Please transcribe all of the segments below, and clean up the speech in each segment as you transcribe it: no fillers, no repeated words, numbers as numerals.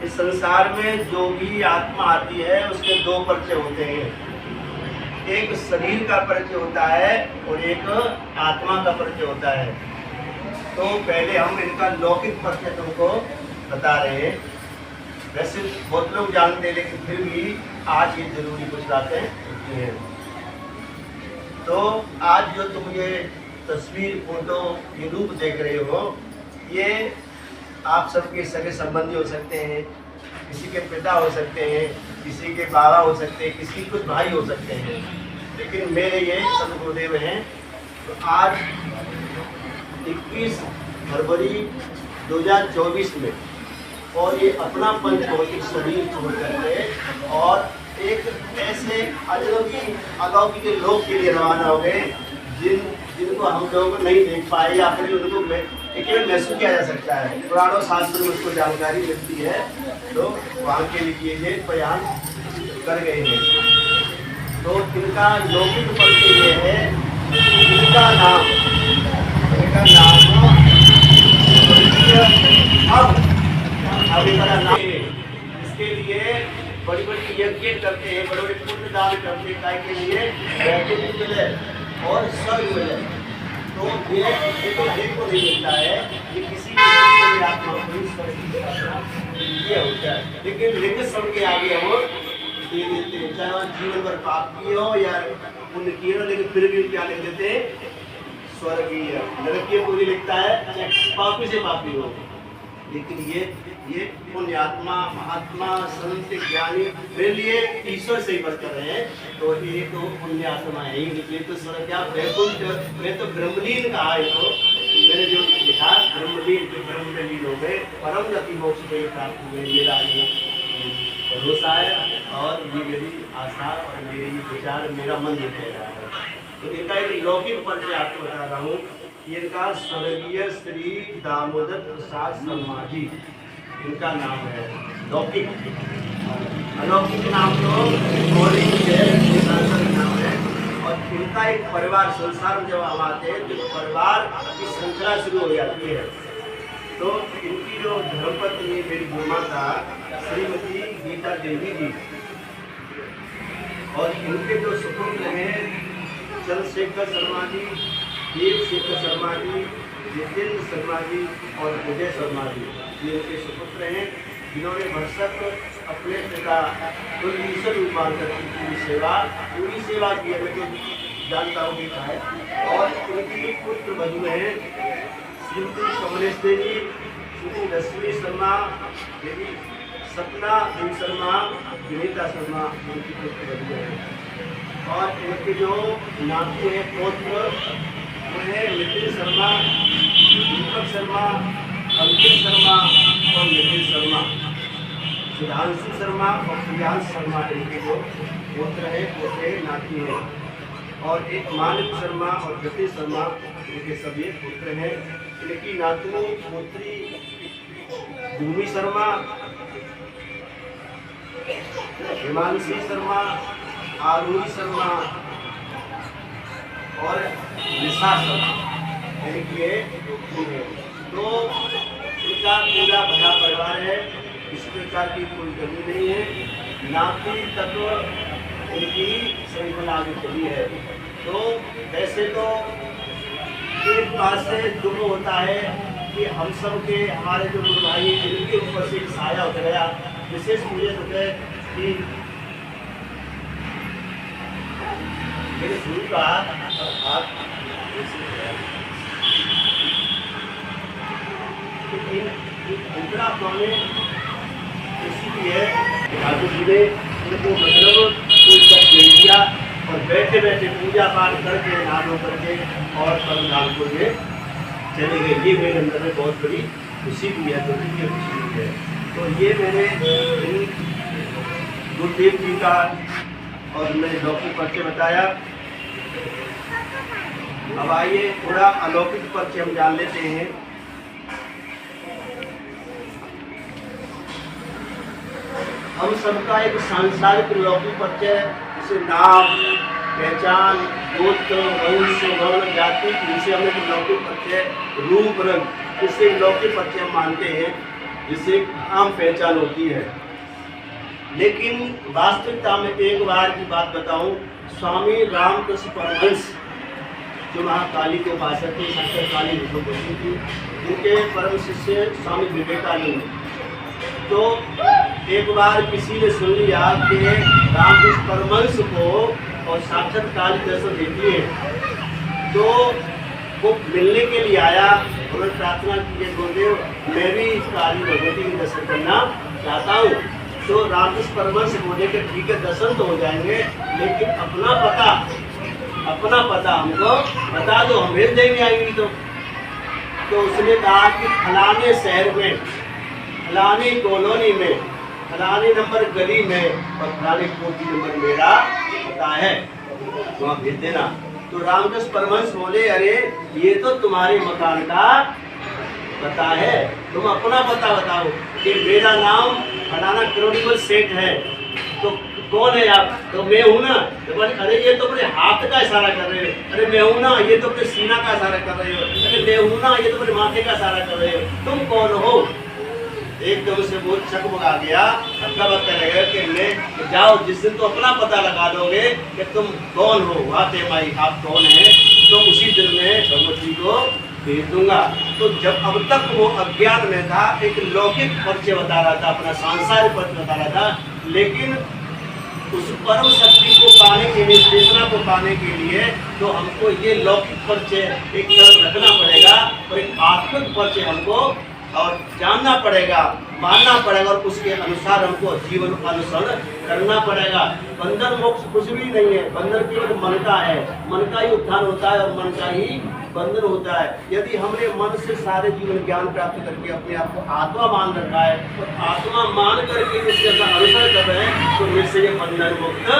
इस संसार में जो भी आत्मा आती है उसके दो परिचय होते हैं, एक शरीर का परिचय होता है और एक आत्मा का परिचय होता है। तो पहले हम इनका लौकिक परिचय तुमको बता रहे हैं। वैसे बहुत लोग जानते हैं लेकिन फिर भी आज ये जरूरी कुछ बातें होती हैं। तो आज जो तुम ये तस्वीर फोटो ये रूप देख रहे हो, ये आप सबके सगे संबंधी हो सकते हैं, किसी के पिता हो सकते हैं, किसी के बाबा हो सकते हैं, किसी कुछ भाई हो सकते हैं, लेकिन मेरे ये सदगुरुदेव हैं। तो आज 21 फरवरी 2024 में और ये अपना पंचभौतिक शरीर छोड़ करके और एक ऐसे अलौकिक लोक के लिए रवाना हो गए जिनको हम लोग नहीं देख पाए या फिर उनको केवल महसूस किया जा सकता है। पुराणों शास्त्र में उसको जानकारी मिलती है, तो वहाँ के लिए ये प्रयास कर गए हैं। तो इनका लौकिक परिचय ये है, इनका नाम अब इनका नाम इसके लिए बड़ी बड़ी यज्ञ करते हैं, बड़े बड़े पुण्य दान करते हैं, काय के लिए वैकुंठ मिले और स्वर्ग मिले। तो ये तो को नहीं मिलता है, ये किसी भी आत्मा ये होता है। लेकिन लिंग सब के आगे हम दे देते हैं, चाहे वहाँ जीवन भर पाप किए हो या पुण्य किए हो, लेकिन फिर भी क्या लिख देते हैं, स्वर्गीय। नरकीय को भी लिखता है पापी से पापी हो। लेकिन ये पुण्यात्मा महात्मा संत ज्ञानी मेरे लिए ईश्वर से ही बात कर रहे हैं। तो ये तो पुण्यात्मा है ही, ये तो स्वर्ग क्या वैकुंठ में तो ब्रह्मलीन कहा है। तो मैंने जो लिखा ब्रह्मलीन, जो ब्रह्मलीन हो गए, परम गति मोक्ष को प्राप्त हुए, मेरा भरोसा है और ये मेरी आशा और मेरे ये विचार, मेरा मन ये कह रहा है। तो इनका एक लौकिक परिचय आपको बता रहा हूँ। इनका स्वर्गीय श्री दामोदर प्रसाद शर्मा जी इनका नाम है। लौकिक अलौकिक नाम तो नाम है। और इनका एक परिवार, संसार में जब हम आते हैं तो परिवार की श्रृंखला शुरू हो जाती है। तो इनकी जो धर्मपत्नी मेरी गुरुमाता श्रीमती गीता देवी जी और इनके जो सुपुत्र हैं चंद्रशेखर शर्मा जी, देवशेखर शर्मा जी, जितेंद्र शर्मा जी और विजय शर्मा जी, ये इनके सुपुत्र हैं, जिन्होंने भरसक अपने पिता ईश्वर रूपान करके पूरी सेवा की है। मैं तो जानता हूँ क्या है। और उनकी पुत्र बधू हैं श्रीमती कमलेश देवी, श्रीमती रश्मि शर्मा देवी, सपना देवी शर्मा, विनीता शर्मा, उनकी पुत्र बधू हैं। और इनके जो नाती हैं पौत्र वो है नितिन शर्मा, दीपक शर्मा, अंकित शर्मा और नितिन शर्मा, सुधांशु शर्मा और प्रियांश शर्मा, इनके जो पुत्र है पोते नाती हैं। और एक मानव शर्मा और ज्योति शर्मा, इनके सभी पुत्र हैं। इनकी नातनी पुत्री भूमि शर्मा, हिमांशी शर्मा, आरूही शर्मा और निशा शर्मा, इनकी तो इनका पूरा बड़ा परिवार है, इस प्रकार की कोई कमी नहीं है। नाती तत्व इनकी श्रृंखला आगे चली है। तो वैसे तो एक बात से दुख होता है कि हम सब के हमारे जो गुरु भाई इनके ऊपर से साया उठ गया। विशेष मुझे दुख है कि मेरे गुरु का हाथ इंदिरा स्वामी इसीलिए ठाकुर जी ने उनको मतलब कोई कष्ट नहीं किया और बैठे बैठे पूजा पाठ करके नाम करके और परम को ये चले गए। ये मेरे अंदर में बहुत बड़ी खुशी भी है, तो खुशी है। तो ये मैंने गुरुदेव जी का और मैंने लौकिक परिचय बताया। अब आइए थोड़ा अलौकिक परिचय हम जान लेते हैं। हम सबका एक सांसारिक लौकिक परिचय, जैसे नाम, पहचान, गोत्र, वंश, वर्ण, जाति, इनसे हमें लौकिक परिचय, रूप, रंग, इससे लौकिक परिचय हम मानते हैं। जिससे एक आम पहचान होती है। लेकिन वास्तविकता में एक बार की बात बताऊं, स्वामी रामकृष्ण परमहंस जो महाकाली के उपासक थे, शंकर काली विष्णुपति थी, उनके परम शिष्य स्वामी विवेकानंद, तो एक बार किसी ने सुन लिया कि रामकृष्ण परमहंस को और साक्षात काली दर्शन देती है, तो वो मिलने के लिए आया। उन्होंने प्रार्थना की है, गुरुदेव मैं भी इस काली भगवती के दर्शन करना चाहता हूँ। तो रामकृष्ण परमहंस बोले कि ठीक है, दर्शन तो हो जाएंगे, लेकिन अपना पता हमको बता दो, हम भेज देंगे आएंगी। तो उसने कहा कि फलाने शहर में, फलानी कॉलोनी में, फलाने नंबर गली में और फलाने कोठी नंबर मेरा पता है, वहाँ भेज देना। तो रामकृष्ण परमहंस बोले, अरे ये तो तुम्हारे मकान का पता है, तुम अपना पता बताओ कि मेरा नाम फलाना करोड़ीमल सेठ है। तो कौन है आप? तो मैं हूँ ना। तो बोले, अरे ये तो अपने हाथ का इशारा कर रहे हो। अरे मैं हूँ ना, ये तो अपने सीना का इशारा कर रहे हो। अरे मैं हूँ ना, ये तो अपने माथे का इशारा कर रहे हो। तुम कौन हो? एकदम से वो चकमगा गया, कहने लगे कि मैं जाओ, जिस दिन तो अपना पता लगा दोगे कि तुम कौन हो, वाते माई आप कौन है, तो उसी दिन में भगवती को भेज दूंगा। तो जब अब तक वो अज्ञान में था, एक लौकिक परिचय बता रहा था, अपना सांसारिक परिचय बता रहा था, लेकिन उस परम शक्ति को पाने के लिए, चेतना को पाने के लिए तो हमको ये लौकिक परिचय एक तरफ रखना पड़ेगा और एक आत्मिक परिचय हमको और जानना पड़ेगा, मानना पड़ेगा और उसके अनुसार हमको जीवन अनुसरण करना पड़ेगा। बंधन मोक्ष कुछ भी नहीं है, बंधन केवल मन का है, मन का ही उत्थान होता है और मन का ही बंधन होता है। यदि हमने मन से सारे जीवन ज्ञान प्राप्त करके अपने आप को आत्मा मान रखा है और तो आत्मा मान करके उसके अनुसरण कर रहे हैं, तो निश्चय बंधन मुक्त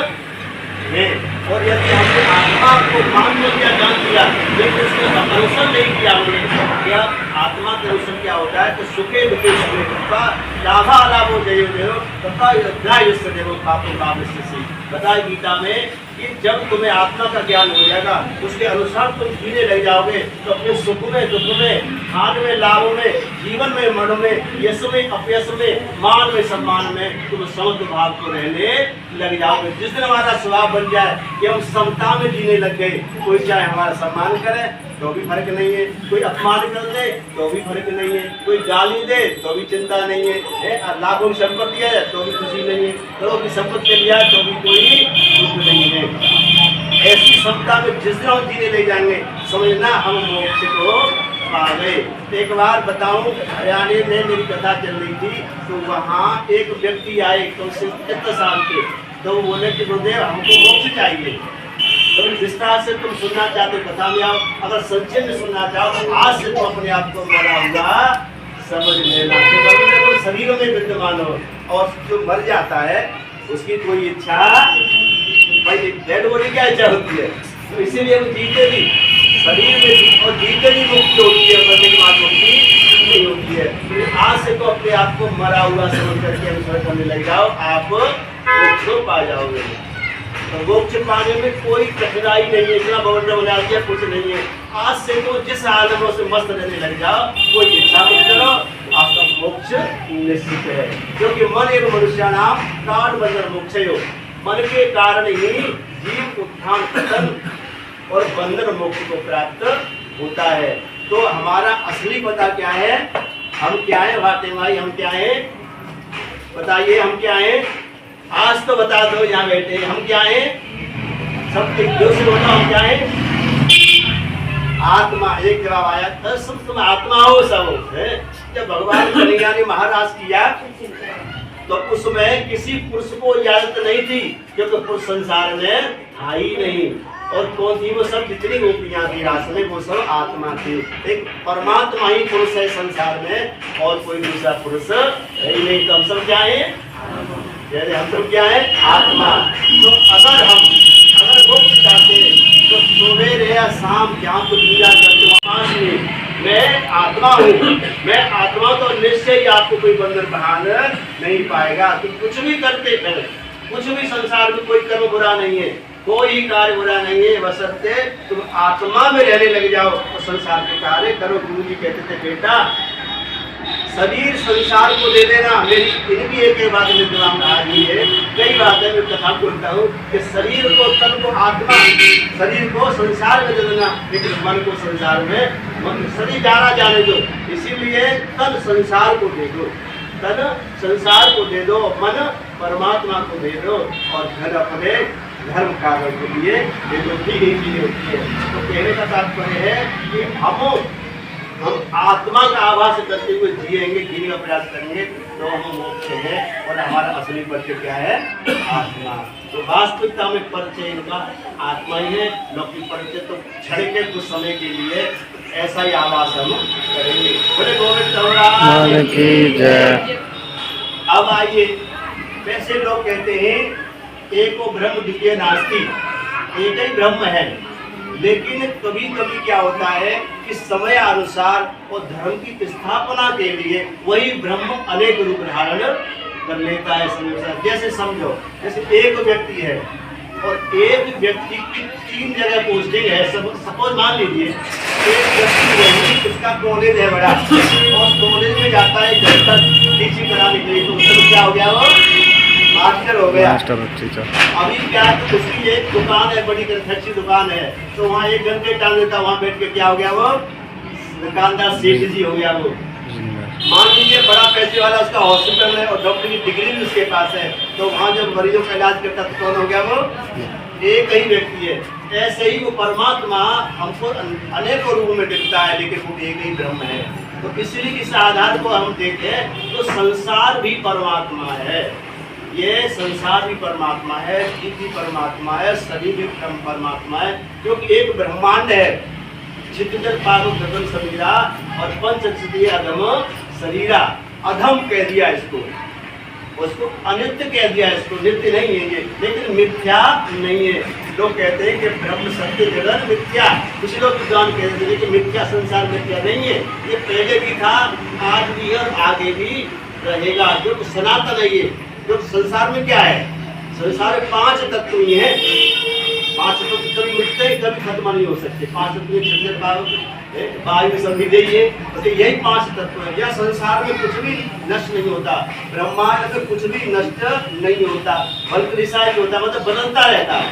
है। और यदि हमने आत्मा को मान लिया, जान लिया, लेकिन उसका अनुसरण नहीं किया हमने, क्या आत्मा के अनुसरण क्या होता है? तो सुखे दुखे सुखे कृपा लाभा लाभो जयो जयो तथा अध्याय देवो पापो काम से बताए गीता में कि जब तुम्हें आत्मा का ज्ञान हो जाएगा, उसके अनुसार तुम जीने लग जाओगे, तो अपने सुख में, दुख में, हान में, लाभ में, जीवन में, मन में, यश में, अपयश में, मान में, सम्मान में तुम समझ भाव को रहने लग जाओगे। जिस दिन हमारा स्वभाव बन जाए कि हम समता में जीने लग गए, कोई चाहे हमारा सम्मान करे तो भी फर्क नहीं है, कोई अपमान कर दे तो भी फर्क नहीं है, कोई गाली दे तो भी चिंता नहीं है, लाखों की संपत्ति है तो भी खुशी नहीं है, करोड़ों की संपत्ति लिया तो भी कोई दुख नहीं है। ऐसी समता में जिस दिन हम जीने ले जाएंगे, समझना हम मोक्ष को पा गए। एक बार बताऊं, हरियाणा में मेरी कथा चल रही थी, तो वहाँ एक व्यक्ति आए तो 70 साल के, तो वो बोले कि गुरुदेव हमको मोक्ष चाहिए। तो जिस तरह से तुम सुनना चाहते कथा में आओ, अगर सच्चे में सुनना चाहो तो आज से तुम अपने आप को मरा हुआ समझ लेना। तो शरीरों में विद्यमान हो और जो मर जाता है उसकी कोई इच्छा, भाई डेड बॉडी क्या इच्छा होती है, तो इसीलिए वो जीते भी शरीर में और जीते भी मुक्ति होती है, मरने के बाद मुक्ति नहीं होती है। तो आज से तो अपने आप को मरा हुआ समझ करके अनुसरण करने लग जाओ, आप मोक्ष को पा जाओगे। तो मोक्ष पाने में कोई कठिनाई नहीं है, इतना बवंडर बना दिया कुछ नहीं है। आज से तो जिस आलमों से मस्त रहने लग जाओ, कोई इच्छा मत करो, आपका मोक्ष निश्चित है। क्योंकि मन एवं मनुष्य नाम कारण बंधन मोक्ष हो, मन के कारण ही जीव उत्थान पतन और बंधन मोक्ष को प्राप्त होता है। तो हमारा असली पता क्या है? हम क्या है भाते भाई, हम क्या है बताइए, हम क्या है? आज तो बता दो यहाँ बैठे, हम क्या है? सब एक दो से बताओ, हम क्या है? आत्मा। एक जवाब आया था, सब तुम आत्मा हो सब है। जब भगवान कन्हैया ने महाराज किया तो उसमें किसी पुरुष को इजाजत नहीं थी, क्योंकि पुरुष संसार में था ही नहीं। और कौन थी वो? सब जितनी गोपियां थी रास में वो सब आत्मा थी। एक परमात्मा ही पुरुष है संसार में, और कोई दूसरा पुरुष है ही नहीं। तो हम सब क्या है? हम सब क्या है? आत्मा। तो अगर वो चाहते तो सुबह या शाम जहाँ को पूजा करते वहाँ मैं आत्मा हूँ, मैं आत्मा, तो निश्चय ही आपको कोई बंधन बहान नहीं पाएगा। तो कुछ भी करते पहले, कुछ भी संसार में कोई कर्म बुरा नहीं है, कोई कार्य बुरा नहीं है, बशर्ते तुम आत्मा में रहने लग जाओ तो संसार के कार्य करो। गुरु जी कहते थे बेटा शरीर संसार को दे देना, मेरी इनकी एक बात में दिमाग आ गई है। कई बातें मैं कथा बोलता हूँ कि शरीर को, तन को आत्मा, शरीर को संसार में दे देना, लेकिन मन को संसार में, शरीर जाना जाने दो, इसीलिए तन संसार को दे दो, तन संसार को दे दो, मन परमात्मा को दे दो, और धन अपने धर्म कार्य के लिए ये जो दी गई चीजें होती है। तो कहने का तात्पर्य है कि हम आत्मा का आभास करते हुए जिएंगे, जीने का प्रयास करेंगे तो हम मोक्ष है, और हमारा असली परिचय क्या है? आत्मा। तो वास्तविकता में परिचय इनका आत्मा ही है। लौकिक परिचय तो क्षण के कुछ समय के लिए ऐसा ही आभास हम करेंगे। बोले गोविंद की जय। अब आइए, वैसे लोग कहते हैं एको ब्रह्म द्वितीय नास्ति, एक ही ब्रह्म है, लेकिन कभी कभी क्या होता है कि समय अनुसार और धर्म की स्थापना के लिए वही ब्रह्म अनेक रूप धारण कर लेता है समय। जैसे समझो, जैसे एक व्यक्ति है और एक व्यक्ति की 3 जगह पोस्टिंग है। सपोज मान लीजिए एक व्यक्ति है, उसका कॉलेज है बड़ा, और कॉलेज में जाता है घर तक टीचिंग कराने के लिए, तो उसका क्या हो गया? वो मास्टर हो गया। अभी क्या है, तो उसकी एक दुकान है, बड़ी अच्छी दुकान है, तो वहाँ 1 घंटे टाइम देता, वहाँ बैठ के क्या हो गया? वो दुकानदार सेठ जी हो गया। वो मान लीजिए बड़ा पैसे वाला, उसका हॉस्पिटल है और डॉक्टर की डिग्री भी उसके पास है, तो वहाँ जब मरीजों का इलाज करता तो कौन हो गया? वो एक ही व्यक्ति है। ऐसे ही वो परमात्मा हमको अनेकों रूपों में दिखता है, लेकिन वो एक ही ब्रह्म है। तो इसलिए इस आधार को हम देखें तो संसार भी परमात्मा है, ये संसार भी परमात्मा है, जीव भी परमात्मा है, शरीर भी परमात्मा है, क्योंकि एक ब्रह्मांड है। चित्तजल पारो गगन समीरा और पंचक्षत्रिय अधम शरीरा। अधम कह दिया इसको, उसको अनित्य कह दिया, इसको नित्य नहीं है ये, लेकिन मिथ्या नहीं है। लोग कहते हैं कि ब्रह्म सत्य जगत मिथ्या, कुछ लोग विद्वान कहते हैं कि मिथ्या संसार मिथ्या नहीं है, ये पहले भी था, आज भी है और आगे भी रहेगा, जो सनातन है। ये जो संसार में क्या है? संसार में 5 तत्व ही हैं। 5 तत्व कभी मिटते हैं, कभी खत्म नहीं हो सकते। 5 तत्व वायु संविधि है, तो यही 5 तत्व है। यह संसार में कुछ भी नष्ट नहीं होता, ब्रह्मांड में कुछ भी नष्ट नहीं होता, बल्कि रिसाइज होता, मतलब बदलता रहता है।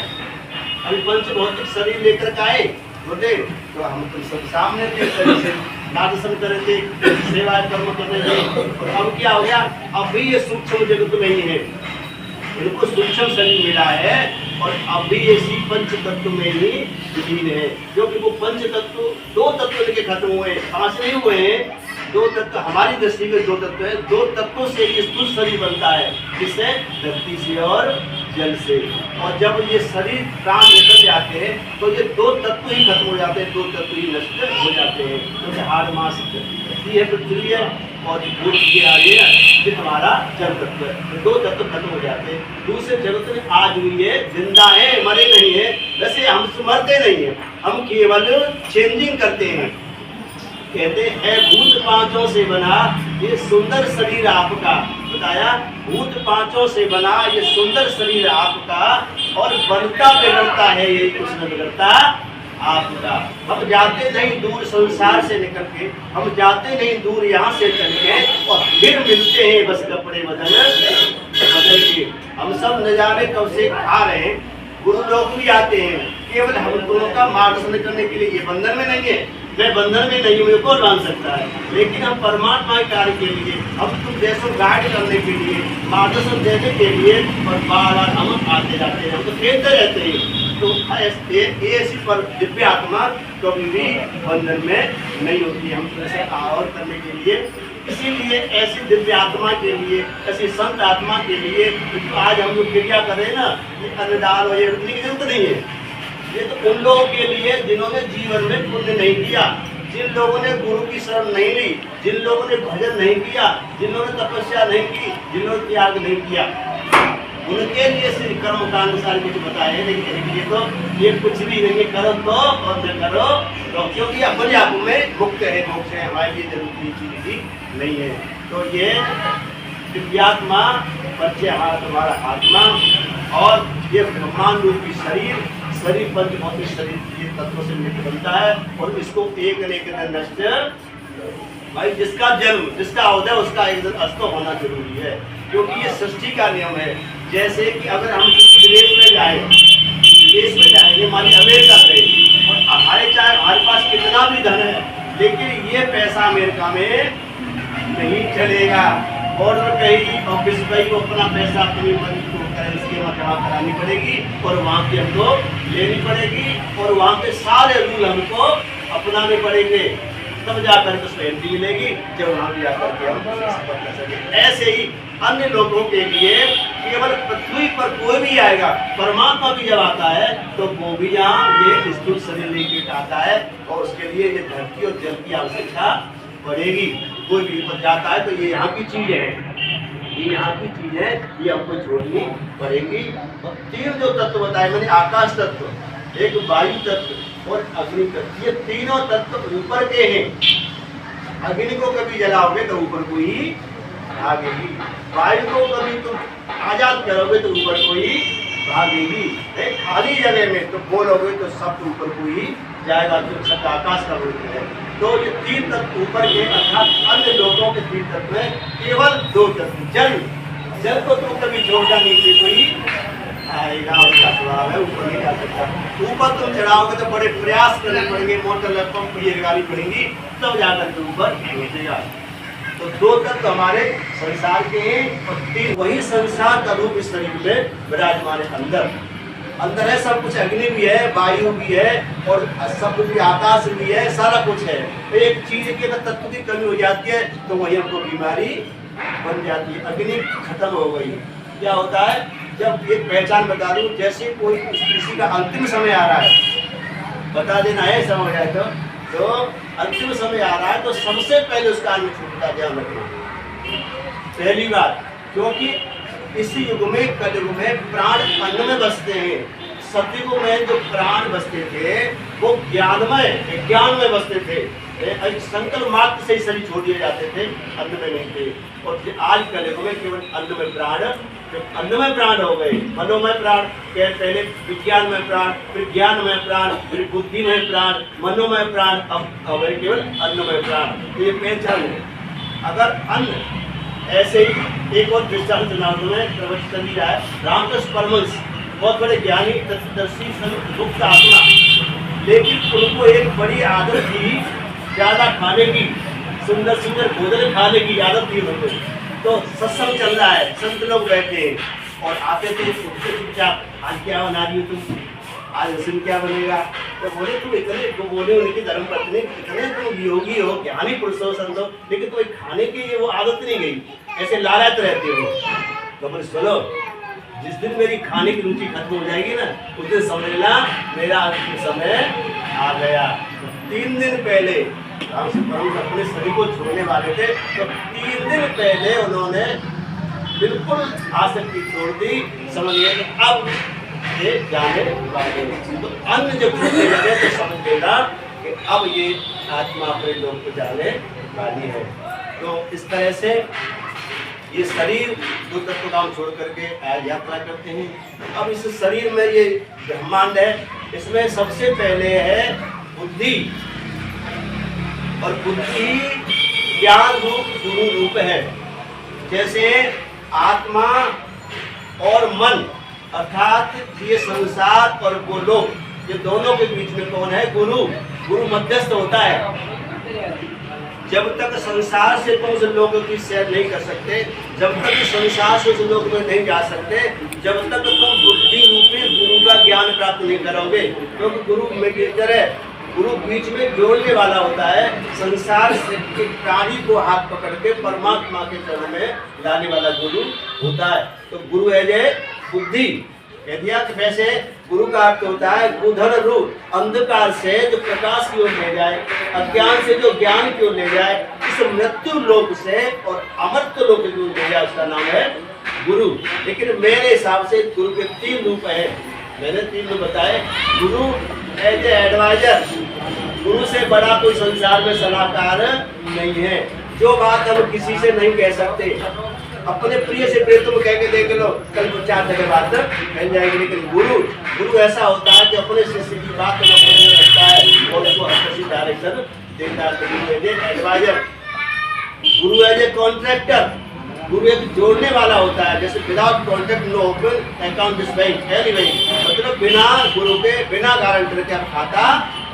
अभी पंच भौतिक शरीर लेकर के आए बोले, तो हम तो सब सामने थे, शरीर से दर्शन कर रहे थे, सेवा कर्म कर रहे थे, और अब क्या हो गया? अभी ये सूक्ष्म जगत नहीं है, इनको सूक्ष्म शरीर मिला है, और अभी इसी पंच तत्व में ही विलीन है। क्योंकि वो पंच तत्व 2 तत्व लेके खत्म हुए हैं, 5 नहीं हुए हैं। 2 तत्व हमारी दृष्टि में 2 तत्व है। 2 तत्वों से ये स्थूल शरीर बनता है, जिससे धरती से और जल से। और जब ये शरीर प्राण निकल जाते हैं तो ये 2 तत्व ही खत्म हो जाते हैं, 2 तत्व ही नष्ट हो जाते हैं। जैसे हाड़ मास धरती है, पृथ्वी है, और भूत ये आगे ये हमारा जल तत्व है। 2 तत्व खत्म हो जाते हैं। दूसरे जगत में आज हुई है, जिंदा है, मरे नहीं है। वैसे हम मरते नहीं है, हम केवल चेंजिंग करते हैं। कहते हैं भूत 5 से बना ये सुंदर शरीर आपका, बताया भूत 5 से बना ये सुंदर शरीर आपका, और बनता बिगड़ता है ये कुछ न बिगड़ता आपका। हम जाते नहीं दूर संसार से निकल के, हम जाते नहीं दूर यहाँ से चल के, और फिर मिलते हैं बस कपड़े बदल के। हम सब नजारे कब से खा रहे हैं, गुरु लोग भी आते हैं, केवल हम दोनों का मार्गदर्शन करने के लिए। ये बंधन में नहीं है, मैं बंधन में नहीं हूँ, कौन मान सकता है? लेकिन हम परमात्मा के कार्य के लिए, हम तुम जैसो गाइड करने के लिए, मार्गदर्शन देने के लिए, और बार-बार हम आते जाते हैं, हम तो खेलते रहते हैं। तो ऐसी पर दिव्य आत्मा कभी भी बंधन में नहीं होती। हम ऐसे और करने के लिए, इसीलिए ऐसी दिव्य आत्मा के लिए, ऐसी संत आत्मा के लिए तो आज हम लोग क्रिया कर रहे हैं ना, ये अन्नदान और ये रुकने की जरूरत नहीं है। ये तो उन लोगों के लिए जिन्होंने जीवन में पुण्य नहीं किया, जिन लोगों ने गुरु की शरण नहीं ली, जिन लोगों ने भजन नहीं किया, जिन लोगों ने तपस्या नहीं की, जिन लोगों ने त्याग नहीं किया, उनके लिए श्री कर्म का अनुसार कुछ बताए। लेकिन ये तो ये कुछ भी नहीं, करो तो और न करो तो, क्योंकि अपने आप में मुक्त है, मोक्ष है, हमारे लिए जरूरी चीज भी नहीं है। तो ये दिव्यात्मा बच्चे हमारा तुम्हारा आत्मा, और ये ब्रह्मांड रूपी शरीर पंच भौतिक शरीर ये तत्वों से मिलकर बनता है, और इसको एक न एक दिन नष्ट भाई जिसका जन्म, जिसका उदय, उसका एक दिन अस्त होना जरूरी है, क्योंकि ये सृष्टि का नियम है। जैसे कि अगर हम किसी विदेश में जाएंगे, मानी अमेरिका गए, और हमारे पास कितना भी धन है, लेकिन ये पैसा अमेरिका में नहीं चलेगा। और कहीं ऑफिस में वो अपना पैसा अपनी मनी को करेंसी में जमा करानी पड़ेगी, और वहाँ की हमको लेनी पड़ेगी, और वहाँ के सारे रूल हमको अपनाने पड़ेंगे, तब जाकर के उसको एंट्री मिलेगी, जब वहाँ भी जाकर के हम सफर कर सकेंगे। ऐसे ही अन्य लोगों के लिए केवल पृथ्वी पर कोई भी आएगा, परमात्मा भी जब आता है तो वो भी यहाँ ये स्थूल शरीर लेके आता है, और उसके लिए ये धरती और जल की आवश्यकता पड़ेगी। कोई भी ऊपर जाता है तो ये यहाँ की चीज है, ये यहाँ की चीज है, ये हमको छोड़नी पड़ेगी। और तीन जो तत्व बताए मैंने, आकाश तत्व, एक वायु तत्व और अग्नि तत्व, ये तीनों तत्व ऊपर के हैं। अग्नि को कभी जलाओगे तो ऊपर को ही भागेगी, वायु को कभी तुम आजाद करोगे तो ऊपर को ही भागेगी, खाली जगह में तो बोलोगे तो सब ऊपर को ही जाएगा, तो शब्द आकाश का रूप है। तो ये तीन तत्व ऊपर के, अर्थात अन्य लोगों के तीन तत्व में केवल दो तत्व, जल को तुम कभी छोड़ना, नीचे को ही आएगा, उसका स्वभाव है, ऊपर नहीं जा सकता। ऊपर तुम चढ़ाओगे तो बड़े प्रयास करने पड़ेंगे, मोटर पंप ये लगानी पड़ेगी, तब जाकर के ऊपर पहुंचेगा। तो दो तत्व हमारे संसार के हैं, और तीन वही संसार का रूप इस शरीर में विराजमान है। अंदर है सब कुछ, अग्नि भी है, वायु भी है, और सब कुछ भी, आकाश भी है, सारा कुछ है। एक चीज की अगर तत्व की कमी हो जाती है तो वही हमको बीमारी बन जाती है। अग्नि खत्म हो गई, क्या होता है, जब एक पहचान बता दूं, जैसे कोई किसी का अंतिम समय आ रहा है, बता देना है, समय हो जाए तो अंतिम समय आ रहा है तो सबसे पहले उसका अन्न छूटता, ध्यान रखना पहली बात, क्योंकि इस युग में, कलयुग में प्राण अन्न में बसते हैं। सतयुग में जो प्राण बसते थे वो ज्ञान में बसते थे, संकल्प मात्र से ही शरीर छोड़ दिए जाते थे, अन्न में नहीं थे। और आज कलयुग में केवल अन्न में प्राण, अन्नमय प्राण हो गए, मनोमय प्राण, पहले विज्ञान में प्राण, फिर ज्ञान में प्राण, फिर बुद्धि में प्राण, मनोमय प्राण, अब केवल अन्नमय प्राण। तो ये पहचान है। अगर अन्न ऐसे ही एक और दृष्टांत में प्रवचन कर दिया है, रामकृष्ण परमहंस बहुत बड़े ज्ञानी तत्वदर्शी मुक्त आत्मा, लेकिन उनको एक बड़ी आदत थी ज्यादा खाने की, सुंदर सुंदर भोजन खाने की आदत थी उनको। तो सत्संग चल रहा है, संत लोग बैठे हैं और आते थे, चुपचाप, आज क्या बना रही हो तुम, आज रसम क्या बनेगा, तो बोले तुम इतने, तो बोले उनकी धर्म पत्नी, इतने तुम योगी हो, ज्ञानी पुरुष हो, संत हो, लेकिन तुम्हें खाने की ये वो आदत नहीं गई, ऐसे लालच रहते हो। तो बोले सुनो, जिस दिन मेरी खाने की रुचि खत्म हो जाएगी ना, उस दिन समझना मेरा अंतिम समय आ गया। 3 दिन पहले रामकृष्ण परमहंस अपने शरीर को छोड़ने वाले थे, तो 3 दिन पहले उन्होंने बिल्कुल आसक्ति छोड़ दी, समझ गए कि अब ये जाने वाले। तो अन्न जब छूटने लगे तो समझ लेना कि अब ये आत्मा अपने लोग को जाने वाली है। तो इस तरह से ये शरीर दो तत्व काम छोड़ करके आज यात्रा करते हैं। अब इस शरीर में ये ब्रह्मांड है, इसमें सबसे पहले है बुद्धि, और बुद्धि ज्ञान रूप गुरु रूप है। जैसे आत्मा और मन, अर्थात ये संसार और वो लोग, ये दोनों के बीच में कौन है, गुरु। गुरु मध्यस्थ होता है। जब तक संसार से तुम उस लोग की सैर नहीं कर सकते, जब तक संसार से उस लोग में नहीं जा सकते, जब तक तुम बुद्धि रूपी गुरु का ज्ञान प्राप्त नहीं करोगे, क्योंकि गुरु मेडिएटर है, गुरु बीच में जोड़ने वाला होता है, संसार से प्राणी को हाथ पकड़ के परमात्मा के चरण में लाने वाला गुरु होता है। तो गुरु है जे बुद्धि कह दिया। कि वैसे गुरु का अर्थ होता है बुधन रूप, अंधकार से जो प्रकाश की ओर ले जाए, अज्ञान से जो ज्ञान की ओर ले जाए, इस मृत्यु लोक से और अमृत लोक की ओर ले जाए, उसका नाम है गुरु। लेकिन मेरे हिसाब से गुरु के 3 रूप है, मैंने 3 रूप बताए। गुरु एज ए एडवाइजर, गुरु से बड़ा कोई संसार में सलाहकार नहीं है। जो बात हम किसी से नहीं कह सकते, अपने प्रिय से प्रिय तुम कह के देख लो, कल 4 जगह बात फैल जाएगी। लेकिन गुरु ऐसा होता है कि अपने शिष्य की बात को अपने में रखता है और उसको अच्छी डायरेक्शन देता है। Adviser Guru as a contractor, गुरु एक जोड़ने वाला होता है। जैसे without contract no open account this bank, मतलब बिना गुरु के, बिना गारंटर के आप खाता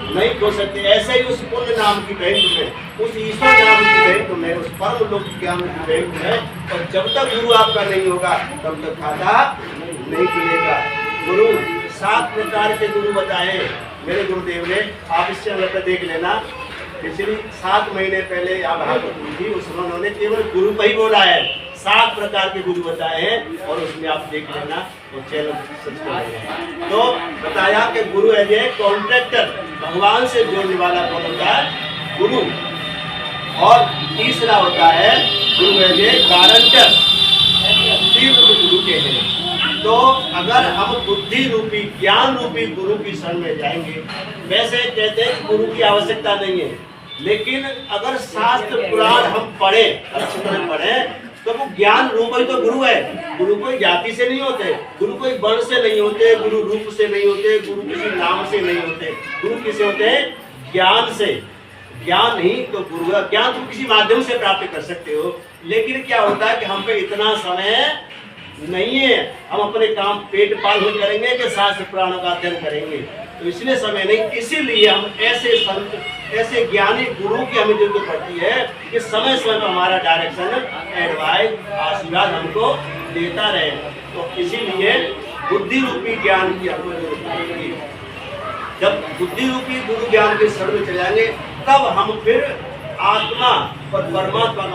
नहीं खोल सकते। ऐसे ही उस पुण्य नाम की बैंक में, उस ईश्वर नाम की बैंक में, उस परम लोक ज्ञान की बैंक में, और जब तक गुरु आपका नहीं होगा तब तक खाता नहीं खुलेगा। गुरु 7 प्रकार के गुरु बताए मेरे गुरुदेव ने, आप इससे अलग देख लेना। पिछली 7 महीने पहले यहाँ भागवत हुई थी, उसमें उन्होंने केवल गुरु का ही बोला है, 7 प्रकार के गुरु बताए हैं, और उसमें आप देख लेना वो चैनल सब्सक्राइब। तो बताया कि गुरु एज ए कॉन्ट्रैक्टर, भगवान से जोड़ने वाला कौन होता है? गुरु। और तीसरा होता है गुरु एज ए गारंटर, गुरु के हैं। तो अगर हम बुद्धि रूपी, ज्ञान रूपी गुरु की शरण में जाएंगे, वैसे कहते हैं गुरु की आवश्यकता नहीं है, लेकिन अगर शास्त्र पुराण हम पढ़े, अच्छी तरह पढ़े, तो वो ज्ञान रूप ही तो गुरु है। गुरु कोई जाति से नहीं होते, गुरु कोई वर्ण से नहीं होते, गुरु रूप से नहीं होते, गुरु किसी नाम से नहीं होते। गुरु किसे होते हैं? ज्ञान से। ज्ञान ही तो गुरु है। ज्ञान तुम किसी माध्यम से प्राप्त कर सकते हो, लेकिन क्या होता है कि हम पे इतना समय नहीं है, हम अपने काम पेट पाल हो करेंगे कि शास्त्र पुराणों का अध्ययन करेंगे, तो इसलिए समय नहीं। इसीलिए हम ऐसे संत, ऐसे ज्ञानी गुरु की हमें जरूरत पड़ती है कि समय समय पर हमारा डायरेक्शन, एडवाइस, आशीर्वाद हमको देता रहे। तो इसीलिए बुद्धि रूपी ज्ञान की हमको जरूरत पड़ेगी। जब बुद्धि रूपी गुरु ज्ञान के शरण में चले जाएंगे, तब हम फिर आत्मा और परमात्मा